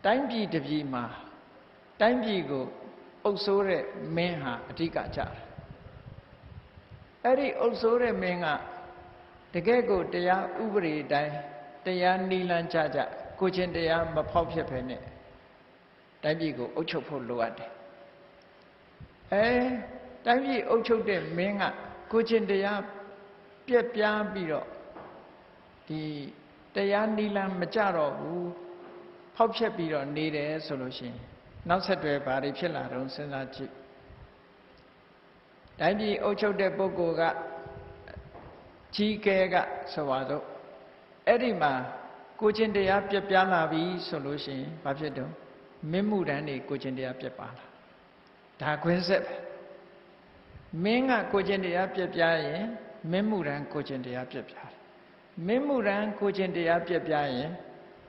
တိုင်းပြည်တစ်ပြည်မှာတိုင်းပြည်ကိုအုပ်စိုးတဲ့မင်းဟာအဓိကကြတယ်အဲ့ဒီအုပ်စိုးတဲ့မင်းကတကယ်ကိုတရားဥပဒေတိုင်းတရားနိလန်းကြကိုချင်းတရားမဖောက်ဖြစ်ဖ ೇನೆ တိုင်းပြည်ကိုအုပ်ချုပ်ဖို့လိုအပ်တယ်တိုင်းပြည်အုပ်ချုပ်တဲ့မင်းကကိုချင်းတရားပြက်ပြားပြီးတော့ဒီတရားနိလန်းမကြတော့ဘူးဖောက်ဖျက်ပြီးတော့နေတယ်ဆိုလို့ရှိရင်နောက်ဆက်တွဲဘာတွေဖြစ်လာတော့စဉ်းစားကြည့်တိုင်းပြည်အုပ်ချုပ်တဲ့ပုဂ္ဂိုလ်ကကြီးကဲကဆိုပါတော့အဲ့ဒီမှာကိုချင်းတရားပြက်ပြားလာပြီဆိုလို့ရှိရင်ဘာဖြစ်တော့မင်းမှုတန်းတွေကိုချင်းတရားပြက်ပါလာဒါခွင်းဆက်ပဲမင်းကကိုချင်းတရားပြက်ပြားရင်မင်းမှုတန်းကိုချင်းတရားပြက်ပြားတယ်မင်းမှုတန်းကိုချင်းတရားပြက်ပြားရင်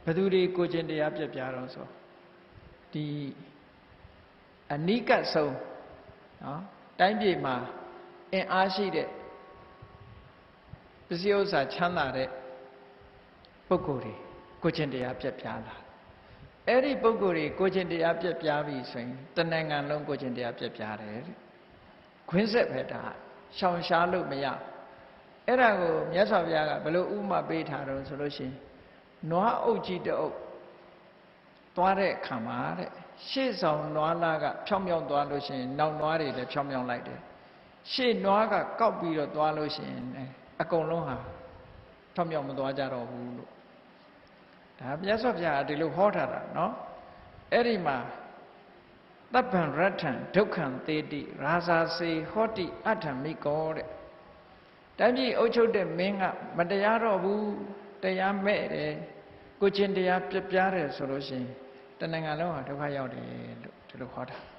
ဘယ်သူတွေကိုချင်းတရားပြက်ပြားတော့ဆိုဒီအနိကဆုံးနော်တိုင်းပြည်မှာအင်အားရှိတဲ့ပစ္စည်းဥစ္စာချမ်းသာတဲ့ပုဂ္ဂိုလ်တွေကိုချင်းတရားပြက်ပြားလာအဲ့ဒီပုဂ္ဂိုလ်တွေကိုချင်းတရားပြက်ပြားပြီဆိုရင်တဏ္ဍာလုံးကိုချင်းတရားပြက်ပြားတယ်ခွင်းဆက်ပဲဒါရှောင်ရှားလို့မရအဲ့ဒါကိုမြတ်စွာဘုရားကဘယ်လိုဥပမာပေးထားတော့ဆိုလို့ရှိရင်နွားအုပ်ကြီးတအုပ်သွားတဲ့အခါမှာတဲ့ရှေ့ဆောင်နွားလားကဖြောင်းဖြောင်းသွားလို့ရှိရင်နောက်နွားတွေလည်းဖြောင်းဖြောင်းလိုက်တယ်ရှေ့နွားကကောက်ပြီးတော့သွားလို့ရှိရင်အကုန်လုံးဟာဖြောင်းဖြောင်းမသွားကြတော့ဘူးလို့ဒါမြတ်စွာဘုရားဒီလိုဟောထားတာနော်အဲ့ဒီမှာသဗ္ဗံရတ္ထံဒုက္ခံသေတိရာဇာစေဟောတိအဋ္ဌမိကောတဲ့တိုင်းပြည်အုပ်ချုပ်တဲ့မင်းကမတရားတော့ဘူးတရားမဲ့တယ်ကိုချင်းတရားပြပြတယ်ဆိုလို့ရှိရင်တဏ္ဍာလုံးဟာဒုက္ခရောက်တယ်လို့ဒီလိုဟောတာ